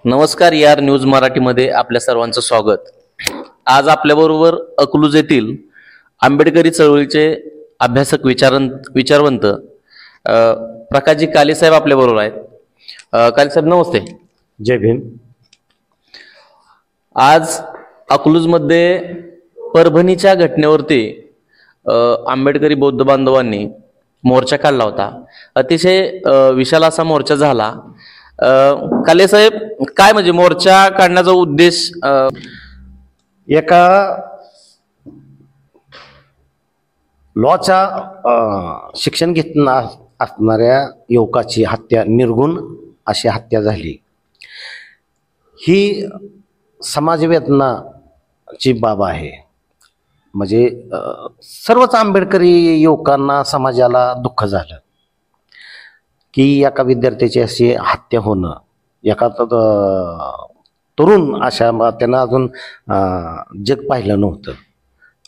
नमस्कार यार न्यूज मराठीमध्ये आपल्या सर्वांचं स्वागत. आज आपल्याबरोबर अकलूज येथील आंबेडकरी चळवळीचे अभ्यासक विचारवंत प्रकाशजी कालेसाहेब आपल्याबरोबर आहेत. कालेसाहेब नमस्ते. जय भीम. आज अकलूजमध्ये परभणीच्या घटनेवरती आंबेडकरी बौद्ध बांधवांनी मोर्चा काढला होता. अतिशय विशाल असा मोर्चा झाला. कालेसाहेब, काय म्हणजे मोर्चा काढण्याचा उद्देश? एका लॉच्या शिक्षण घेत असणाऱ्या युवकाची हत्या, निर्गुण अशी हत्या झाली. ही समाजवेदनाची बाब आहे. म्हणजे सर्वच आंबेडकरी युवकांना, समाजाला दुःख झालं की एका विद्यार्थ्याची अशी हत्या होणं. एका तरुण अशा त्यानं अजून जग पाहिलं नव्हतं.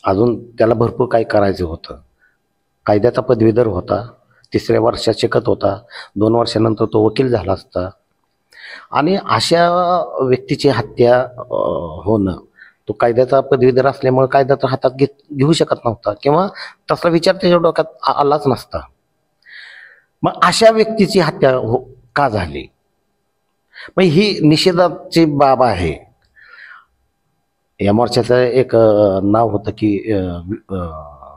अजून त्याला भरपूर काही करायचं होतं. कायद्याचा पदवीधर होता, 3ऱ्या वर्षात शिकत होता. 2 वर्षानंतर तो वकील झाला असता. आणि अशा व्यक्तीची हत्या होणं, तो कायद्याचा पदवीधर असल्यामुळे कायदा तर हातात घेऊ शकत नव्हता किंवा तसा विचार त्याच्या डोक्यात आलाच नसता. मग अशा व्यक्तीची हत्या का झाली? मग ही निषेधाची बाब आहे. या मोर्चाचं एक नाव होतं की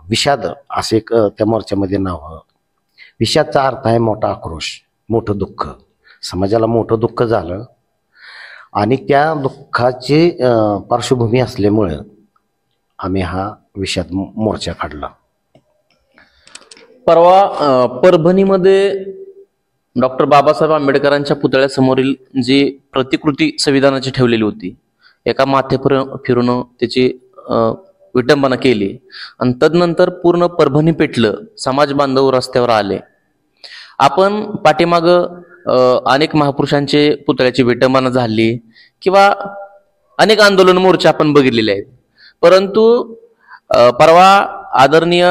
विषाद, असे एक त्या मोर्चामध्ये नाव. विषादचा अर्थ आहे मोठा आक्रोश, मोठं दुःख. समाजाला मोठं दुःख झालं आणि त्या दुःखाची पार्श्वभूमी असल्यामुळं आम्ही हा विषाद मोर्चा काढला. परवा परभणीमध्ये डॉक्टर बाबासाहेब आंबेडकरांच्या पुतळ्यासमोरील जी प्रतिकृती संविधानाची ठेवलेली होती, एका माथे फिरून त्याची विटंबना केली आणि तदनंतर पूर्ण परभणी पेटलं. समाज बांधव रस्त्यावर आले. आपण पाठीमाग अनेक महापुरुषांचे पुतळ्याची विटंबना झाली किंवा अनेक आंदोलन मोर्चा आपण बघितलेले आहेत. परंतु परवा आदरणीय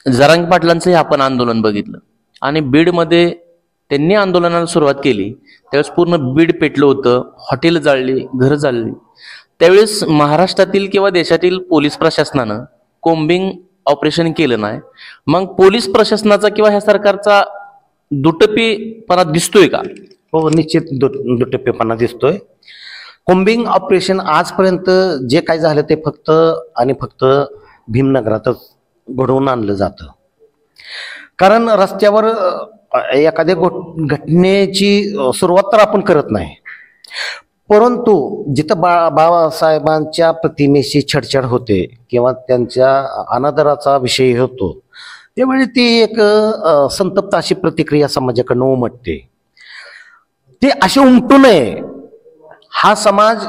जरांगे पाटलांचंही आपण आंदोलन बघितलं आणि बीडमध्ये त्यांनी आंदोलनाला सुरुवात केली. त्यावेळेस पूर्ण बीड पेटलं होतं, हॉटेल जाळली, घरं जाळली. त्यावेळेस महाराष्ट्रातील किंवा देशातील पोलीस प्रशासनानं कोम्बिंग ऑपरेशन केलं नाही. मग पोलीस प्रशासनाचा किंवा ह्या सरकारचा दुटप्पीपणा दिसतोय का? हो, निश्चित दुटप्पीपणा दिसतोय. कोम्बिंग ऑपरेशन आजपर्यंत जे काय झालं ते फक्त आणि फक्त भीमनगरातच घडवून आणलं जातं. कारण रस्त्यावर एखाद्या घटनेची सुरुवात तर आपण करत नाही, परंतु जिथं बाबासाहेबांच्या प्रतिमेशी छेडछाड होते किंवा त्यांच्या अनादराचा विषय होतो, त्यावेळी ती एक संतप्त अशी प्रतिक्रिया समाजाकडनं उमटते. ते असे उमटू नये, हा समाज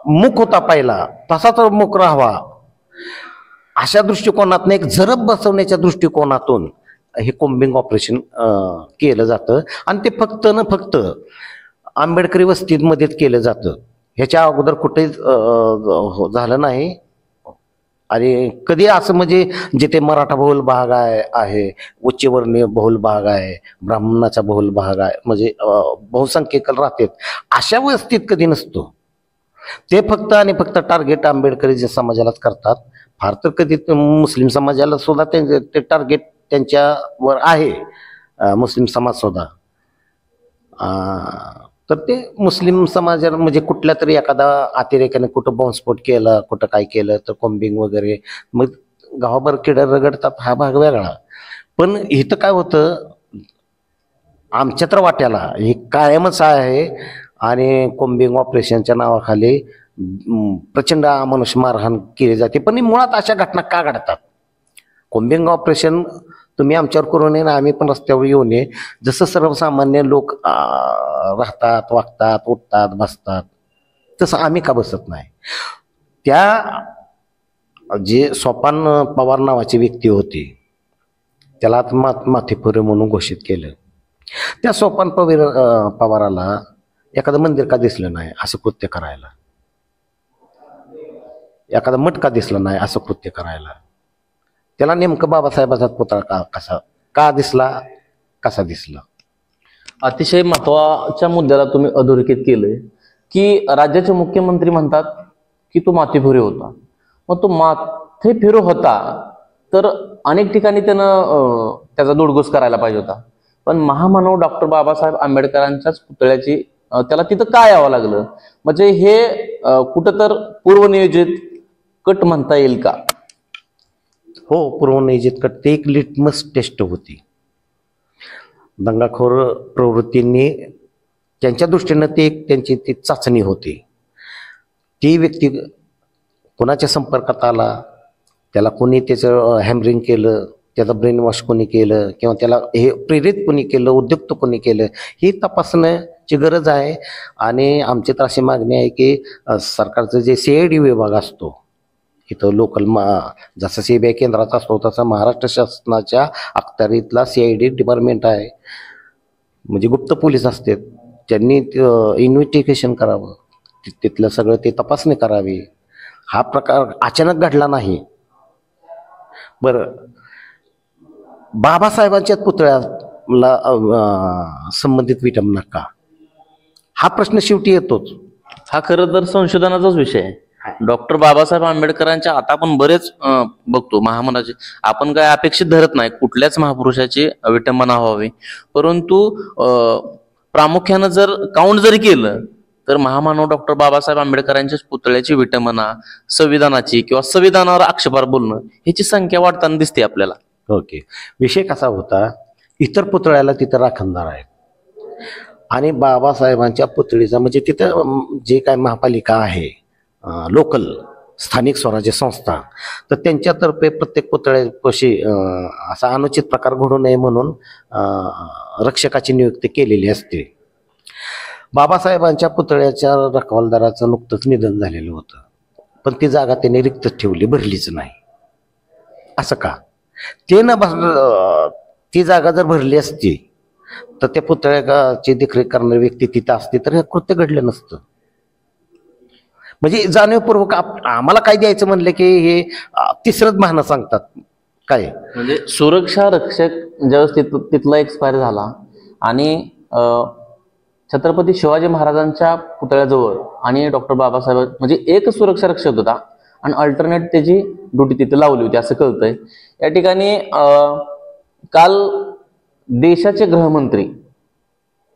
मूक होता पहिला, तसा तर मूक राहावा, अशा दृष्टिकोनातून, एक झरप बसवण्याच्या दृष्टिकोनातून हे कोम्बिंग ऑपरेशन केलं जातं. आणि ते फक्त न फक्त आंबेडकरी वस्तीमध्येच केलं जातं. ह्याच्या अगोदर कुठेच झालं नाही. आणि कधी असं म्हणजे जिथे मराठा बहुल भाग आहे, उच्चवर्णीय बहुल भाग आहे, ब्राह्मणाचा बहुल भाग आहे, म्हणजे बहुसंख्यक राहतात, अशा वस्तीत कधी नसतो. ते फक्त आणि फक्त टार्गेट आंबेडकरी समाजालाच करतात. फार तर कधी मुस्लिम समाजाला सुद्धा ते टार्गेट त्यांच्यावर आहे, मुस्लिम समाज सुद्धा. तर ते मुस्लिम समाजाला म्हणजे कुठल्या तरी एखादा अतिरेकाने कुठं बॉम्बस्फोट केला, कुठं काय केलं तर कोम्बिंग वगैरे, मग गावाभर किडर रगडतात, हा भाग वेगळा. पण इथं काय होतं, आमच्या तर वाट्याला हे कायमच आहे. आणि कोम्बिंग ऑपरेशनच्या नावाखाली प्रचंड अमानुष मारहाण केली जाते. पण मुळात अशा घटना का घडतात? कोम्बिंग ऑपरेशन तुम्ही आमच्यावर करू नये ना, आम्ही पण रस्त्यावर येऊ नये. जसं सर्वसामान्य लोक राहतात, वागतात, उठतात, बसतात, तसं आम्ही का बसत नाही? त्या जे सोपान पवार नावाची व्यक्ती होती, त्याला माथेफिरू म्हणून घोषित केलं. त्या सोपान पवाराला एखादं मंदिर का दिसलं नाही असं कृत्य करायला? एखादा मठ का दिसला नाही असं कृत्य करायला? त्याला नेमकं बाबासाहेबाचा पुतळा का दिसला, कसा दिसला? अतिशय महत्वाच्या मुद्द्याला तुम्ही अधोरेखित केलंय की राज्याचे मुख्यमंत्री म्हणतात की तो माथे फिरू होता. मग तो माथे फिरू होता तर अनेक ठिकाणी त्यानं त्याचा दुडगुस करायला पाहिजे होता. पण महामानव डॉक्टर बाबासाहेब आंबेडकरांच्याच पुतळ्याची त्याला तिथं काय यावं लागलं? म्हणजे हे कुठं तर पूर्वनियोजित कट म्हणता येईल का? हो, पूर्वनियोजित कट ते एक लिटमस टेस्ट होती. दंगाखोर प्रवृत्तींनी त्यांच्या दृष्टीनं ते एक त्यांची ती चाचणी होती. ती व्यक्ती कोणाच्या संपर्कात आला, त्याला कोणी त्याचं हॅमरिंग केलं, त्याचा ब्रेन वॉश कोणी केलं किंवा त्याला हे प्रेरित कोणी केलं, उद्युक्त कोणी केलं, ही तपासण्याची गरज आहे. आणि आमची तर अशी मागणी आहे की सरकारचं जे CID विभाग असतो इथं लोकल जसं CBI केंद्रात असतो तसा महाराष्ट्र शासनाच्या अखत्यारीतला CID डिपार्टमेंट आहे. म्हणजे गुप्त पोलीस असतात, त्यांनी इन्व्हेस्टिगेशन करावं, तिथलं सगळं ते तपासणी करावी. हा प्रकार अचानक घडला नाही. बरं, बाबासाहेबांच्या पुतळ्याला संबंधित विटंबना का, हा प्रश्न शेवटी येतोच. हा खरं तर संशोधनाचाच विषय आहे. डॉक्टर बाबासाहेब आंबेडकरांच्या आता आपण बरेच बघतो महामनाचे, आपण काय अपेक्षित धरत नाही कुठल्याच महापुरुषाची विटंबना व्हावी, परंतु प्रामुख्यानं जर काउंट जरी केलं तर महामानव डॉक्टर बाबासाहेब आंबेडकरांच्या पुतळ्याची विटंबना, संविधानाची किंवा संविधानावर आक्षेपार्ह बोलणं ह्याची संख्या वाढताना दिसते आपल्याला. ओके, विषय कसा होता, इतर पुतळ्याला तिथं राखणदार आहेत आणि बाबासाहेबांच्या पुतळीचा म्हणजे तिथं जे काय महापालिका आहे, लोकल स्थानिक स्वराज्य संस्था, तर त्यांच्यातर्फे प्रत्येक पुतळ्यापाशी असा अनुचित प्रकार घडू नये म्हणून रक्षकाची नियुक्ती केलेली असते. बाबासाहेबांच्या पुतळ्याच्या रखवालदाराचं नुकतंच निधन झालेलं होतं, पण ती जागा त्यांनी रिक्त ठेवली, भरलीच नाही. असं का? ते न ती जागा जर भरली असती तर त्या पुतळ्याची देखरेख करणारी व्यक्ती तिथं असती तर हे कृत्य घडलं नसतं. म्हणजे जाणीवपूर्वक आम्हाला काय द्यायचं म्हणलं की हे तिसरंच बहाणं सांगतात. काय म्हणजे सुरक्षा रक्षक ज्यावेळेस तिथला एक्सपायर झाला आणि छत्रपती शिवाजी महाराजांच्या पुतळ्याजवळ आणि डॉक्टर बाबासाहेब म्हणजे एक सुरक्षा रक्षक होता आणि अल्टरनेट त्याची ड्युटी तिथे लावली होती असं कळतंय. या ठिकाणी काल देशाचे गृहमंत्री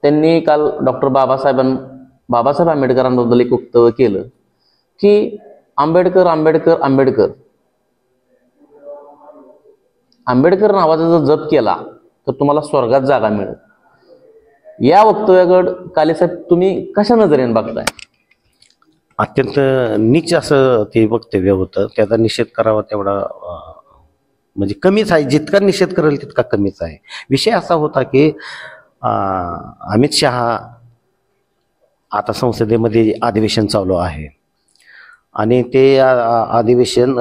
त्यांनी काल डॉक्टर बाबासाहेब आंबेडकरांबद्दल एक वक्तव्य केलं की आंबेडकर आंबेडकर आंबेडकर आंबेडकर नावाचा जर जप केला तर तुम्हाला स्वर्गात जागा मिळेल. या वक्तव्याकडे कालेसाहेब तुम्ही कशा नजरेने बघताय? अत्यंत नीच असं ते वक्तव्य होतं. त्याचा निषेध करावा तेवढा म्हणजे कमीच आहे, जितका निषेध करेल तितका कमीच आहे. विषय असा होता की अमित शहा आता संसदेमध्ये अधिवेशन चालू आहे आणि ते अधिवेशन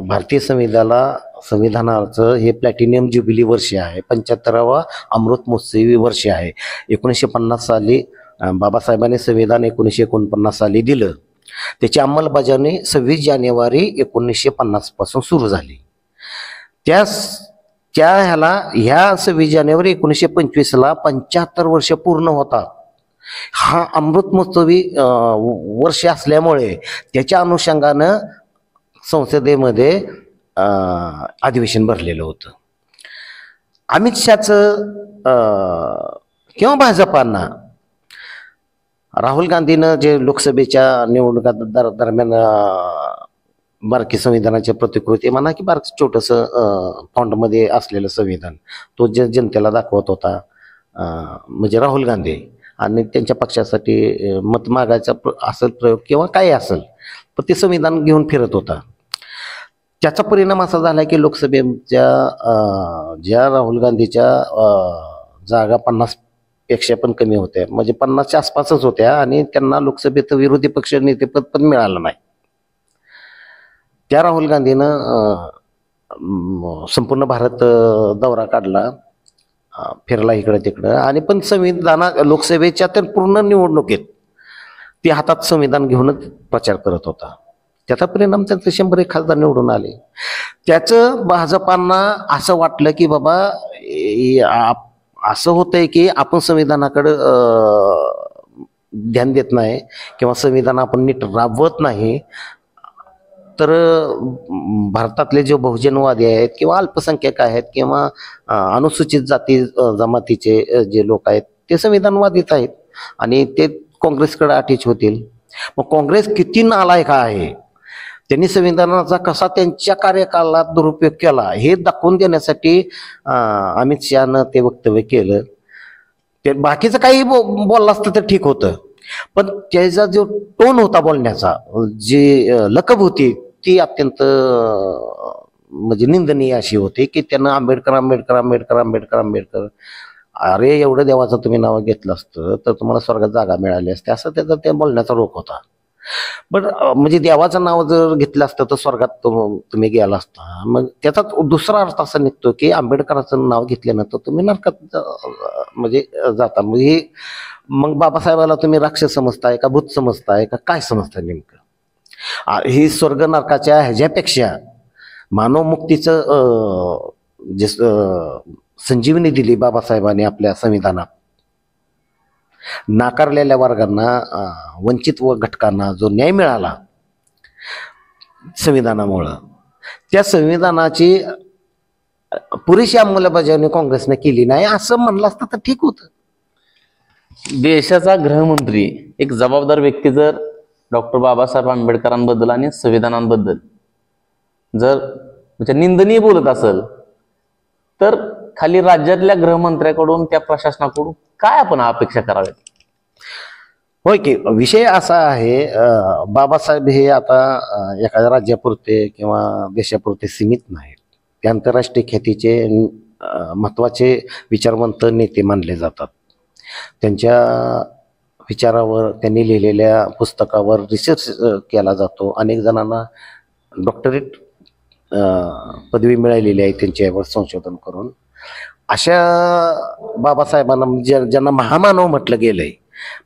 भारतीय संविधानाचं हे प्लॅटिनियम ज्युबिली वर्ष आहे, 75वा अमृत महोत्सवी वर्ष आहे. 1950 साली बाबासाहेबांनी संविधान 1949 साली दिलं. त्याची अंमलबजावणी 26 जानेवारी 1950 पासून सुरू झाली. ह्या 26 जानेवारी 1925ला 75 वर्ष पूर्ण होता. हा अमृत महोत्सवी वर्ष असल्यामुळे त्याच्या अनुषंगानं संसदेमध्ये अधिवेशन भरलेलं होतं. अमित शहाचं किंवा भाजपांना राहुल गांधीनं जे लोकसभेच्या निवडणुका दरम्यान बारकी संविधानाच्या प्रतिकृती म्हणा की बारक छोटंसं फॉन्टमध्ये असलेलं संविधान तो जनतेला दाखवत होता, म्हणजे राहुल गांधी आणि त्यांच्या पक्षासाठी मत मागायचा असेल प्रयोग किंवा काय असेल, पण ते संविधान घेऊन फिरत होता. त्याचा परिणाम असा झाला की लोकसभेच्या ज्या राहुल गांधीच्या जागा 50 पेक्षा पण कमी होत्या, म्हणजे 50च्या आसपासच होत्या आणि त्यांना लोकसभेत विरोधी पक्ष नेतेपद पण मिळालं नाही. त्या राहुल गांधीनं संपूर्ण भारत दौरा काढला, फिरला इकडं तिकडं आणि पण लोकसभेच्या तर पूर्ण निवडणुकीत ते हातात संविधान घेऊनच प्रचार करत होता. त्याचा परिणाम त्यांचे 101 खासदार निवडून आले. त्याचं भाजपांना असं वाटलं की बाबा असं होतंय की आपण संविधानाकडे ध्यान देत नाही किंवा संविधान आपण नीट राबवत नाही, तर भारतातले जे बहुजनवादी आहेत किंवा अल्पसंख्याक आहेत किंवा अनुसूचित जाती जमातीचे जे लोक आहेत ते संविधानवादीच आहेत आणि ते काँग्रेसकडे अटॅच होतील. मग काँग्रेस किती नालायक आहे, त्यांनी संविधानाचा कसा त्यांच्या कार्यकालात दुरुपयोग केला हे दाखवून देण्यासाठी अमित शहानं ते वक्तव्य केलं. ते बाकीचं काही बोललं असतं तर ठीक होतं, पण त्याचा जो टोन होता बोलण्याचा, जी लकब होती ती अत्यंत म्हणजे निंदनीय अशी होती की त्यानं आंबेडकर आंबेडकर आंबेडकर आंबेडकर आंबेडकर, अरे एवढं देवाचं तुम्ही नाव घेतलं असतं तर तुम्हाला स्वर्गात जागा मिळाली असते, असं त्याचा त्या बोलण्याचा रोख होता. पण म्हणजे देवाचं नाव जर घेतलं असतं तर स्वर्गात तुम्ही गेला असता. मग त्याचा दुसरा अर्थ असा निघतो की आंबेडकरांचं नाव घेतल्यानंतर तुम्ही नरकात म्हणजे जाता. म्हणजे मग बाबासाहेबाला तुम्ही राक्षस समजताय का भूत समजताय का काय समजताय नेमकं? ही स्वर्ग नरकाच्या ह्याच्यापेक्षा मानवमुक्तीचं जे संजीवनी दिली बाबासाहेबांनी आपल्या संविधानात, नाकारलेल्या वर्गांना वंचित व घटकांना जो न्याय मिळाला संविधानामुळं, त्या संविधानाची पुरेशी अंमलबजावणी काँग्रेसने केली नाही असं म्हणलं असतं तर ठीक होतं. देशाचा गृहमंत्री एक जबाबदार व्यक्ती जर डॉक्टर बाबासाहेब आंबेडकरांबद्दल आणि संविधानांबद्दल जर म्हणजे निंदनीय बोलत असेल तर खाली राज्यातल्या गृहमंत्र्याकडून त्या प्रशासनाकडून काय आपण अपेक्षा कराव्यात? होय की विषय असा आहे, बाबासाहेब हे आता एखाद्या राज्यापुरते किंवा देशापुरते सीमित नाहीत, ते आंतरराष्ट्रीय ख्यातीचे महत्त्वाचे विचारवंत नेते मानले जातात. त्यांच्या विचारावर, त्यांनी लिहिलेल्या पुस्तकावर रिसर्च केला जातो. अनेक जणांना डॉक्टरेट पदवी मिळालेली आहे त्यांच्यावर संशोधन करून. अशा बाबासाहेबांना ज्यांना महामानव म्हटलं गेलंय,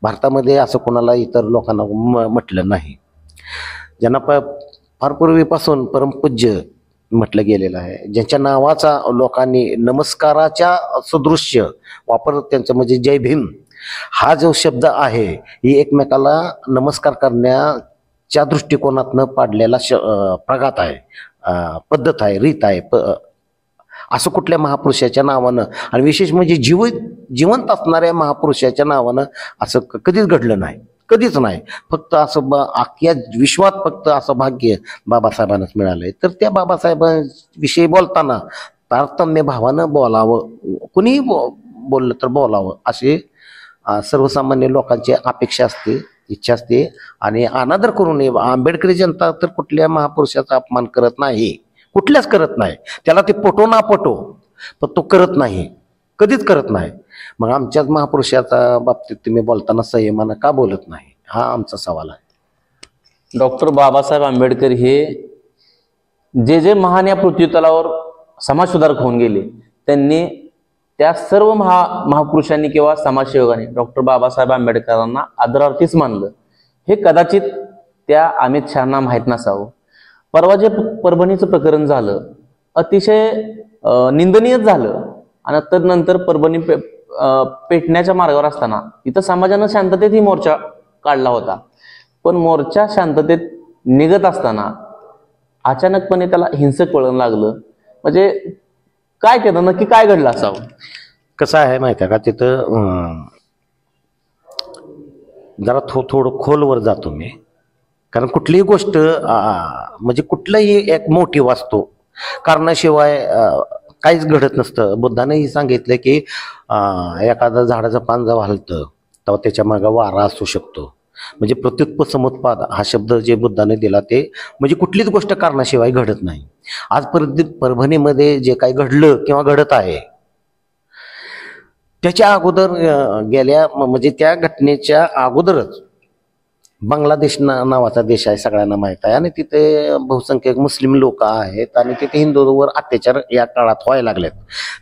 भारतामध्ये असं कोणाला इतर लोकांना म्हटलं नाही, ज्यांना फार पूर्वीपासून परमपूज्य म्हटलं गेलेलं आहे, ज्यांच्या नावाचा लोकांनी नमस्काराच्या सदृश्य वापर त्यांचं म्हणजे जय भीम हा जो शब्द आहे ही एकमेकाला नमस्कार करण्याच्या दृष्टिकोनातनं पाडलेला प्रघात आहे, पद्धत आहे, रीत आहे. असं कुठल्या महापुरुषाच्या नावानं आणि विशेष म्हणजे जिवंत असणाऱ्या महापुरुषाच्या नावानं असं कधीच घडलं नाही, कधीच नाही. फक्त असं अख्ख्या विश्वात फक्त असं भाग्य बाबासाहेबांनाच मिळालंय. तर त्या बाबासाहेबांविषयी बोलताना तारतम्य भावानं बोलावं, कुणीही बोललं तर बोलावं असे सर्वसामान्य लोकांची अपेक्षा असते, इच्छा असते. आणि अनादर करू नये. आंबेडकरी जनता तर कुठल्या महापुरुषाचा अपमान करत नाही, कुठल्याच करत नाही. त्याला ते पटो ना पटो, पण तो करत नाही, कधीच करत नाही. मग आमच्याच महापुरुषाच्या बाबतीत तुम्ही बोलताना संयमानं का बोलत नाही, हा आमचा सवाल आहे. डॉक्टर बाबासाहेब आंबेडकर हे जे महान या पृथ्वीतलावर समाजसुधारक होऊन गेले, त्यांनी त्या सर्व महापुरुषांनी किंवा समाजसेवकांनी डॉक्टर बाबासाहेब आंबेडकरांना आदरार्थीच मानलं. हे कदाचित त्या अमित शहाना माहीत नसावं. परवा जे परभणीचं प्रकरण झालं अतिशय निंदनीयच झालं आणि तदनंतर परभणी पेटण्याच्या मार्गावर असताना इथं समाजानं शांततेत ही मोर्चा काढला होता. पण मोर्चा शांततेत निघत असताना अचानकपणे त्याला हिंसक वळण लागलं. म्हणजे काय केलं, नक्की काय घडलं असावं? कसं आहे माहिती आहे का, तिथं जरा थोडं खोलवर जातो मी. कारण कुठलीही गोष्ट म्हणजे कुठलंही एक मोटिव्ह असतो, कारणाशिवाय काहीच घडत नसतं. बुद्धानेही सांगितलं की एखादं झाडाचं पान जेव्हा हलतं तेव्हा त्याच्या मागं वारा असू शकतो. म्हणजे प्रत्युत्पसमुत्पाद हा शब्द जे बुद्धाने दिला ते म्हणजे कुठलीच गोष्ट कारणाशिवाय घडत नाही. आज परभणीमध्ये जे काही घडलं किंवा घडत आहे त्याच्या अगोदर गेल्या म्हणजे त्या घटनेच्या अगोदरच बांगलादेश नावाचा देश आहे, सगळ्यांना माहीत आहे. आणि तिथे बहुसंख्यक मुस्लिम लोक आहेत आणि तिथे हिंदूंवर अत्याचार या काळात व्हायला लागलेत.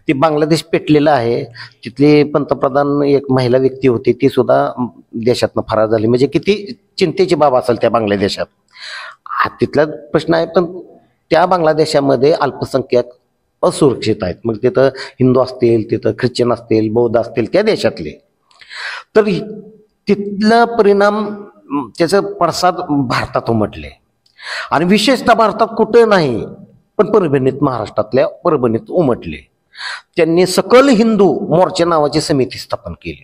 ती बांगलादेश पेटलेलं आहे. तिथली पंतप्रधान एक महिला व्यक्ती होती, ती सुद्धा देशातनं फरार झाली. म्हणजे किती चिंतेची बाब असेल त्या बांगलादेशात. हा तिथला प्रश्न आहे. पण त्या बांगलादेशामध्ये अल्पसंख्याक असुरक्षित आहेत. मग तिथं हिंदू असतील, तिथं ख्रिश्चन असतील, बौद्ध असतील, त्या देशातले. तर तिथला परिणाम, त्याचं पडसाद भारतात उमटले. आणि विशेषतः भारतात कुठं नाही पण परभणीत, महाराष्ट्रातल्या परभणीत उमटले. त्यांनी सकल हिंदू मोर्चा नावाची समिती स्थापन केली.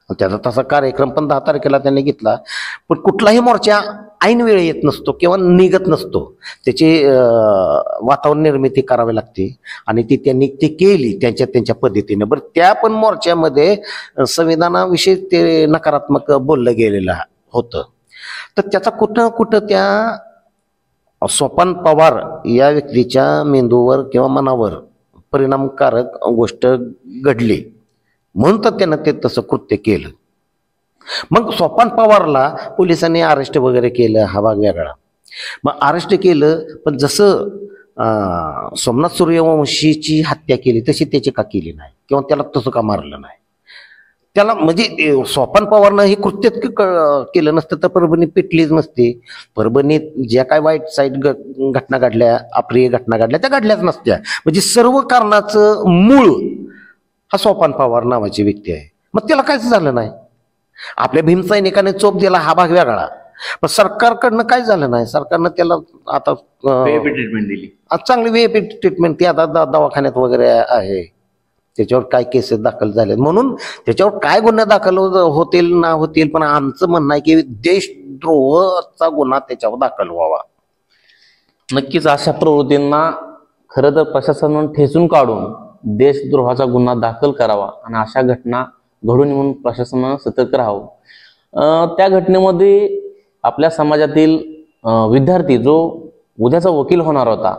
त्याचा तसा कार्यक्रम पण 10 तारखेला त्यांनी घेतला. पण कुठलाही मोर्चा ऐन वेळ येत नसतो किंवा निघत नसतो. त्याची वातावरण निर्मिती करावी लागते आणि ती त्यांनी ती केली त्यांच्या पद्धतीने. बरं, त्या पण मोर्चामध्ये संविधानाविषयी ते नकारात्मक बोललं गेलेलं होतं. तर त्याचा कुठं कुठं त्या सोपान पवार या व्यक्तीच्या मेंदूवर किंवा मनावर परिणामकारक गोष्ट घडली, म्हणून तर त्यानं ते तसं कृत्य केलं. मग सोपान पवारला पोलिसांनी अरेस्ट वगैरे केलं, हा भाग वेगळा. मग अरेस्ट केलं, पण जसं सोमनाथ सूर्यवंशीची हत्या केली तशी त्याची का केली नाही, किंवा त्याला तसं का मारलं नाही? त्याला म्हणजे सोपान पवारनं हे कृत्य केलं नसतं तर परभणी पेटलीच नसते. परभणीत ज्या काय वाईट साईट घटना घडल्या, अप्रिय घटना घडल्या, त्या घडल्याच नसत्या. म्हणजे सर्व कारणाचं मूळ हा सोपान पवार नावाची व्यक्ती आहे. मग त्याला काहीच झालं नाही. आपल्या भीमसैनिकाने चोप दिला, हा भाग वेगळा. पण सरकारकडनं काय झालं नाही. सरकारनं त्याला आता ट्रीटमेंट दिली, चांगली व्हीआयपी ट्रीटमेंट. ती आता दवाखान्यात वगैरे आहे. त्याच्यावर काय केसेस दाखल झाले, म्हणून त्याच्यावर काय गुन्हे दाखल होतील ना होतील, पण आमचं म्हणणं आहे की देशद्रोहाचा गुन्हा त्याच्यावर दाखल व्हावा. नक्कीच अशा प्रवृत्तींना खरं तर प्रशासनानं ठेचून काढून देशद्रोहाचा गुन्हा दाखल करावा आणि अशा घटना घडू नये म्हणून प्रशासनानं सतर्क राहावं. त्या घटनेमध्ये आपल्या समाजातील विद्यार्थी जो उद्याचा वकील होणार होता,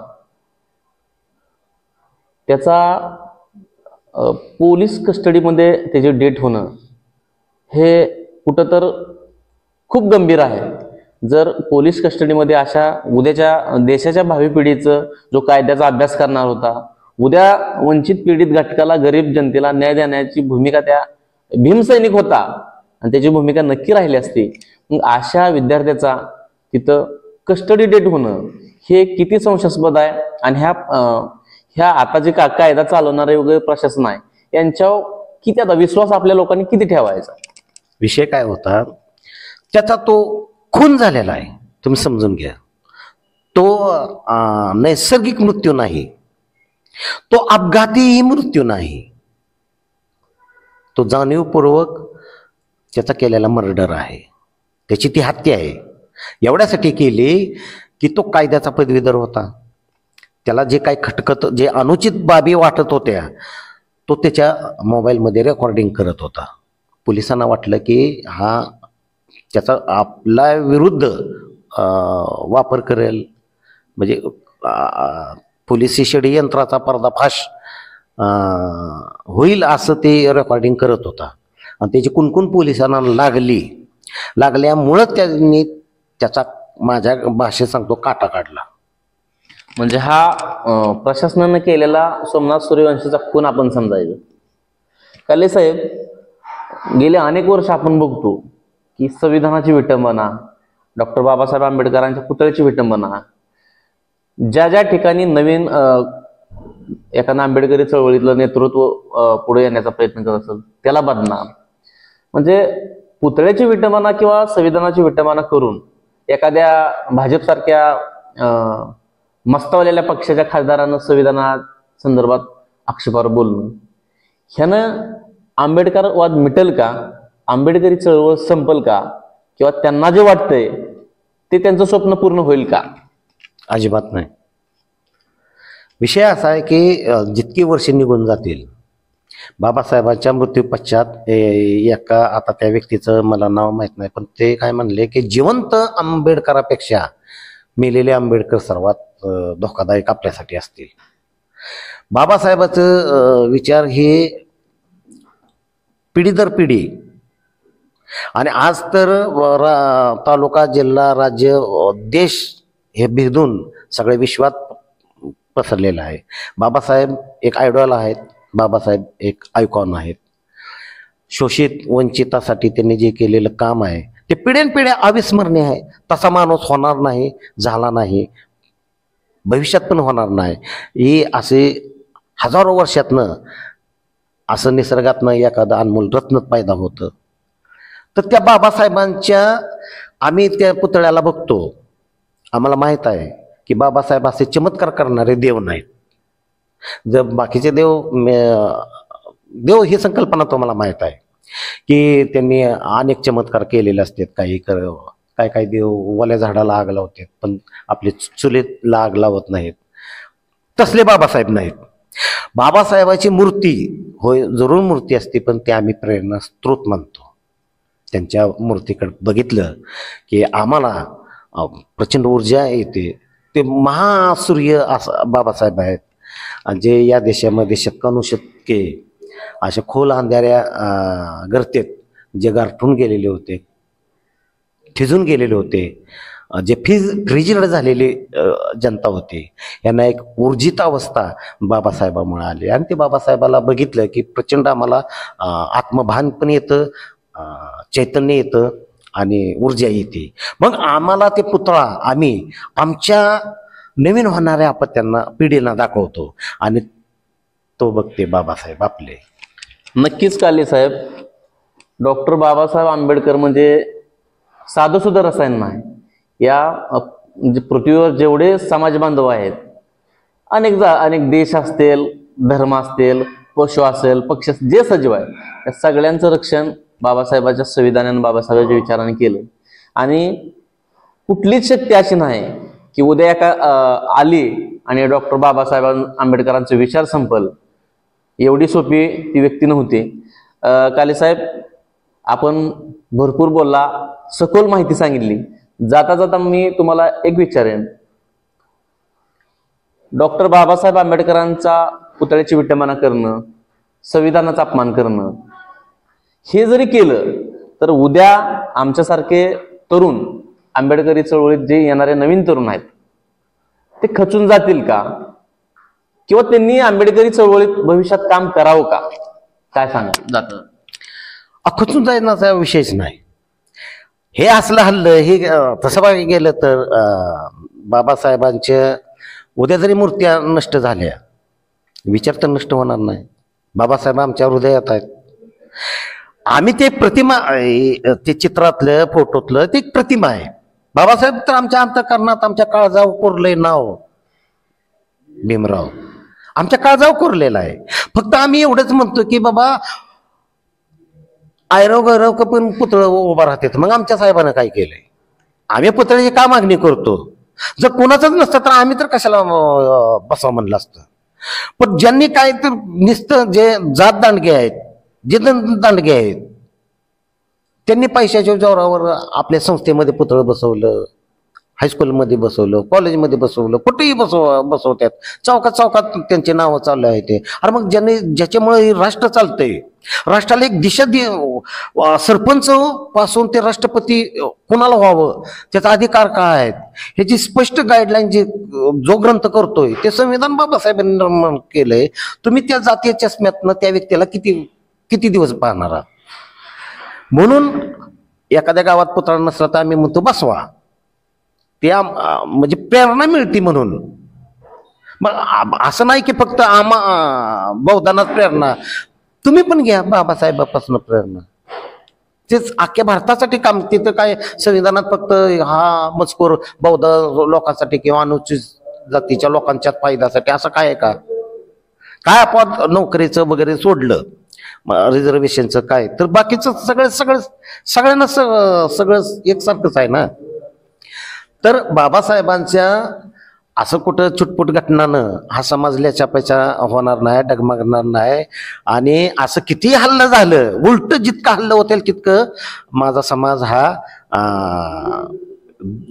त्याचा पोलीस कस्टडीमध्ये त्याची डेट होणं हे कुठं तर खूप गंभीर आहे. जर पोलीस कस्टडीमध्ये अशा उद्याच्या देशाच्या भावी पिढीचं जो कायद्याचा अभ्यास करणार होता, उद्या वंचित पीडित घटकाला, गरीब जनतेला न्याय देण्याची भूमिका त्या भीमसैनिक होता आणि त्याची भूमिका नक्की राहिली असती. मग अशा विद्यार्थ्याचा तिथं कस्टडी डेट होणं हे किती संशयास्पद आहे. आणि ह्या आता जे कायदा चालवणारे वगैरे प्रशासन आहे, यांच्यावर किती आता विश्वास आपल्या लोकांनी किती ठेवायचा? विषय काय होता, त्याचा तो खून झालेला आहे, तुम्ही समजून घ्या. तो नैसर्गिक मृत्यू नाही, तो अपघाती मृत्यू नाही, तो जाणीवपूर्वक त्याचा केलेला मर्डर आहे. त्याची ती हत्या आहे. एवढ्यासाठी केली की तो कायद्याचा पदवीधर होता. त्याला जे काही खटकत, जे अनुचित बाबी वाटत होत्या, तो त्याच्या मोबाईलमध्ये रेकॉर्डिंग करत होता. पोलिसांना वाटलं की हा त्याचा आपल्या विरुद्ध वापर करेल, म्हणजे पोलिसी षडयंत्राचा पर्दाफाश होईल असं ते रेकॉर्डिंग करत होता. आणि त्याची कुणकुण पोलिसांना लागल्यामुळं त्यांनी त्याचा, माझ्या भाषेत सांगतो, काटा काढला. म्हणजे हा प्रशासनानं केलेला सोमनाथ सूर्यवंशीचा खून आपण समजायचं. काले साहेब, गेले अनेक वर्ष आपण बघतो की संविधानाची विटंबना, डॉक्टर बाबासाहेब आंबेडकरांच्या पुतळ्याची विटंबना, ज्या ज्या ठिकाणी नवीन एखादा आंबेडकरी चळवळीतलं नेतृत्व पुढे येण्याचा प्रयत्न करत असेल त्याला बदनाम, म्हणजे पुतळ्याची विटंबना किंवा संविधानाची विटंबना करून एखाद्या भाजपसारख्या मस्तावलेल्या पक्षाच्या खासदारानं संविधाना संदर्भात आक्षेपार्ह बोलणं, ह्यानं आंबेडकरवाद मिटेल का? आंबेडकरी चळवळ संपल का? किंवा त्यांना जे वाटतंय ते त्यांचं स्वप्न पूर्ण होईल का? अजिबात नाही. विषय असा आहे की जितकी वर्षे निघून जातील, बाबासाहेबांच्या मृत्यू पश्चात एका, आता त्या व्यक्तीचं मला नाव माहित नाही, पण ते काय म्हणले की जिवंत आंबेडकरापेक्षा मेलेले आंबेडकर सर्वात धोकादायक आपल्यासाठी असतील. बाबासाहेबाचं विचार हे पिढी दर पिढी, आणि आज तर तालुका, जिल्हा, राज्य, देश हे भेदून सगळे विश्वात पसरलेलं आहे. बाबासाहेब एक आयडॉल आहेत, बाबासाहेब एक आयकॉन आहेत. शोषित वंचितासाठी त्यांनी जे केलेलं काम आहे ते पिढ्यानपिढ्या अविस्मरणीय आहे. तसा माणूस होणार नाही, झाला नाही, भविष्यात पण होणार नाही. ही असे हजारो वर्षातनं असं निसर्गातनं एखादं अनमोल रत्न पैदा होतं. तर त्या बाबासाहेबांच्या आम्ही त्या पुतळ्याला बघतो, आम्हाला माहीत आहे की बाबासाहेब असे चमत्कार करणारे देव नाहीत. जर बाकीचे देव ही संकल्पना तुम्हाला माहीत आहे की त्यांनी अनेक चमत्कार केलेले असतात. काय काय देव वल्या झाडाला आग लावतात पण आपले चुलीला आग लावत नाहीत. तसले बाबासाहेब नाहीत. बाबासाहेबाची मूर्ती होय जरूर मूर्ती असते, पण ते आम्ही प्रेरणा स्त्रोत मानतो. त्यांच्या मूर्तीकडे बघितलं की आम्हाला प्रचंड ऊर्जा येते. ते महासूर्य असं बाबासाहेब आहेत जे या देशामध्ये शतकानुशतके अशा खोल अंधाऱ्या गर्तेत जे गारठून गेलेले होते, थिजून गेलेले होते, जे फ्रिजिड झालेली जनता होती, यांना एक ऊर्जित अवस्था बाबासाहेबामुळे आली. आणि ते बाबासाहेबाला बघितलं की प्रचंड आम्हाला आत्मभान पण येतं, चैतन्य येतं आणि ऊर्जा येते. मग आम्हाला ते पुतळा आम्ही आमच्या नवीन होणाऱ्या अपत्यांना पिढीला दाखवतो आणि तो बघते बाबासाहेब आपले. नक्कीच काले साहेब, डॉक्टर बाबासाहेब आंबेडकर म्हणजे साधं सुद्धा रसायन नाही. या म्हणजे पृथ्वीवर जेवढे समाज बांधव आहेत, अनेक देश असतील, धर्म असतील, पशु असेल, पक्षी असेल, जे सजीव आहे त्या सगळ्यांचं रक्षण बाबासाहेबांच्या संविधानाने बाबासाहेबांच्या विचाराने केलं. आणि कुठलीच शक्ती अशी नाही की उद्या एका आली आणि डॉक्टर बाबासाहेब आंबेडकरांचे विचार संपल. एवढी सोपी ती व्यक्ती नव्हती. काले साहेब, आपण भरपूर बोलला, सखोल माहिती सांगितली. जाता जाता मी तुम्हाला एक विचारेन, डॉक्टर बाबासाहेब आंबेडकरांचा पुतळ्याची विटंबना करणं, संविधानाचा अपमान करणं हे जरी केलं तर उद्या आमच्यासारखे तरुण आंबेडकरी चळवळीत जे येणारे नवीन तरुण आहेत ते खचून जातील का, किंवा त्यांनी आंबेडकरी चळवळीत भविष्यात काम करावं का? काय सांगा जातं? खचून जाण्याचा विषयच नाही. हे असलं हल्लं हे तसं बघायला गेलं तर बाबासाहेबांच्या उद्या जरी मूर्त्या नष्ट झाल्या, विचार तर नष्ट होणार नाही. बाबासाहेब आमच्या हृदयात आहेत. आम्ही ते प्रतिमा, ते चित्रातलं फोटोतलं ते एक प्रतिमा आहे. बाबासाहेब तर आमच्या अंतःकरणात, आमच्या काळजावर कोरलंय नाव भीमराव, आमच्या काळजावर कोरलेलं आहे. फक्त आम्ही एवढंच म्हणतो की बाबा आयरव गैरव का पण पुतळं उभा राहतात. मग आमच्या साहेबानं काय केलंय? आम्ही पुतळ्याची का मागणी करतो? जर कोणाचंच नसतं तर आम्ही तर कशाला बसवा म्हणलं असतं. पण ज्यांनी काय तर नुसतं जे जात दांडगे आहेत, जे दांडगे आहेत, त्यांनी पैशाच्या जोरावर आपल्या संस्थेमध्ये पुतळं बसवलं, हायस्कूलमध्ये बसवलं, कॉलेजमध्ये बसवलं, कुठेही बसवतात. चौकात चौकात त्यांचे नावं चालू आहे ते. अरे मग ज्याच्यामुळे राष्ट्र चालतंय, राष्ट्राला एक दिशा सरपंच पासून ते राष्ट्रपती कोणाला व्हावं, त्याचा अधिकार काय आहेत, ह्याची स्पष्ट गाईडलाईन जो ग्रंथ करतोय ते संविधान बाबासाहेबांनी निर्माण केलंय. तुम्ही त्या जातीय चष्म्यातनं त्या व्यक्तीला किती दिवस पाहणार आहात? म्हणून एखाद्या गावात पुतळा नसला तर आम्ही म्हणतो बसवा, त्या म्हणजे प्रेरणा मिळते म्हणून. मग असं नाही की फक्त बौद्धांनाच प्रेरणा, तुम्ही पण घ्या बाबासाहेबांपासून प्रेरणा. तेच अख्ख्या भारतासाठी काम. तिथं काय संविधानात फक्त हा मजकूर बौद्ध लोकांसाठी किंवा अनुसूचित जातीच्या लोकांच्या फायद्यासाठी असं काय आहे का? काय आपण नोकरीचं वगैरे सोडलं, रिझर्वेशनचं काय, तर बाकीचं सगळ्यांना सगळं एकसारखंच आहे ना. तर बाबासाहेबांच्या असं कुठं छुटपुट घटनानं हा समाज ल्याचाप्याचा होणार नाही, डगमगणार नाही. आणि असं किती हल्लं झालं, उलट जितकं हल्लं होतील तितकं माझा समाज हा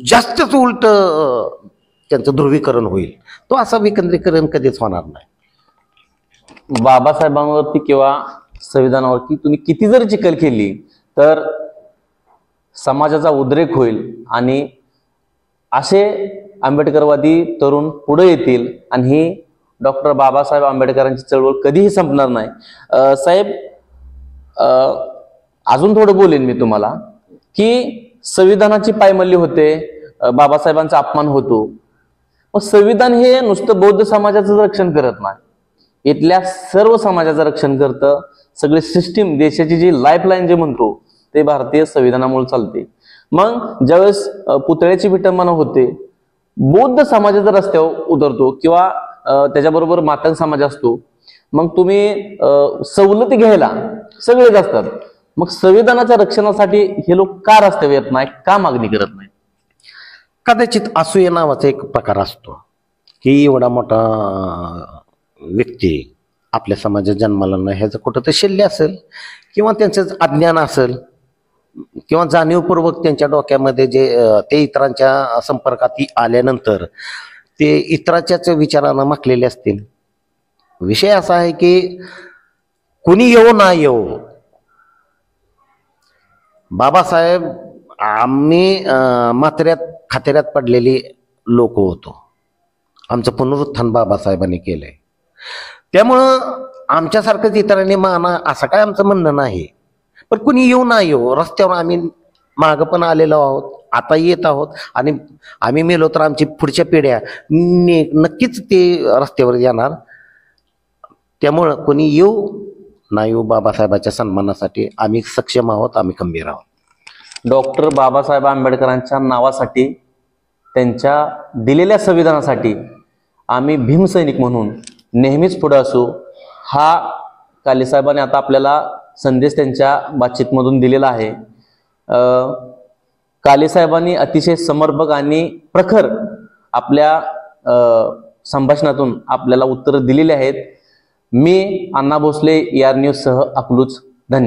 जास्तच उलट त्यांचं ध्रुवीकरण होईल. तो असं विकेंद्रीकरण कधीच होणार नाही. बाबासाहेबांवरती किंवा संविधानावरती तुम्ही किती जर चिखल केली तर समाजाचा उद्रेक होईल आणि असे आंबेडकरवादी तरुण पुढे येतील आणि ही डॉक्टर बाबासाहेब आंबेडकरांची चळवळ कधीही संपणार नाही. साहेब, अजून थोडं बोलेन मी तुम्हाला की संविधानाची पायमल्ली होते, बाबासाहेबांचा अपमान होतो. मग संविधान हे नुसतं बौद्ध समाजाचं रक्षण करत नाही, इथल्या सर्व समाजाचं रक्षण करतं. सगळी सिस्टीम, देशाची जी लाईफलाईन जे म्हणतो ते भारतीय संविधानामुळे चालते. मग ज्यावेळेस पुतळ्याची विटंबना होते, बौद्ध समाजाचा रस्त्यावर उतरतो किंवा त्याच्याबरोबर मातंग समाज असतो, मग तुम्ही सवलती घ्यायला सगळेच असतात. मग संविधानाच्या रक्षणासाठी हे लोक का रस्त्यावर येत नाही, का मागणी करत नाही? कदाचित असूया नावाचा एक प्रकार असतो की एवढा मोठा व्यक्ती आपल्या समाजात जन्माला नाही, ह्याचं कुठं तर शल्य असेल किंवा त्यांचं अज्ञान असेल किंवा जाणीवपूर्वक त्यांच्या डोक्यामध्ये जे ते इतरांच्या संपर्कात आल्यानंतर ते इतराच्याच विचारांना माखलेले असतील. विषय असा आहे की कुणी येऊ ना येऊ, बाबासाहेब आम्ही माथेऱ्यात खातेऱ्यात पडलेली लोक होतो. आमचं पुनरुत्थान बाबासाहेबांनी केलंय. त्यामुळं आमच्यासारखंच इतरांनी माना असं काय आमचं म्हणणं नाही. पण कुणी येऊ ना येऊ, रस्त्यावर आम्ही मागं पण आलेलो आहोत, आता येत आहोत आणि आम्ही मेलो तर आमची पुढच्या पिढ्या नक्कीच ते रस्त्यावर येणार. त्यामुळं कोणी येऊ ना येऊ, बाबासाहेबाच्या सन्मानासाठी आम्ही सक्षम आहोत, आम्ही खंबीर आहोत. डॉक्टर बाबासाहेब आंबेडकरांच्या नावासाठी, त्यांच्या दिलेल्या संविधानासाठी आम्ही भीमसैनिक म्हणून नेहमीच पुढे असू, हा कालेसाहेबांनी आता आपल्याला संदेश त्यांच्या बातचीतमधून दिलेला आहे. कालेसाहेबांनी अतिशय समर्पक आणि प्रखर आपल्या संभाषणातून आपल्याला उत्तरं दिलेली आहेत. मी अण्णा भोसले, AR न्यूज सह अकलूज. धन्यवाद.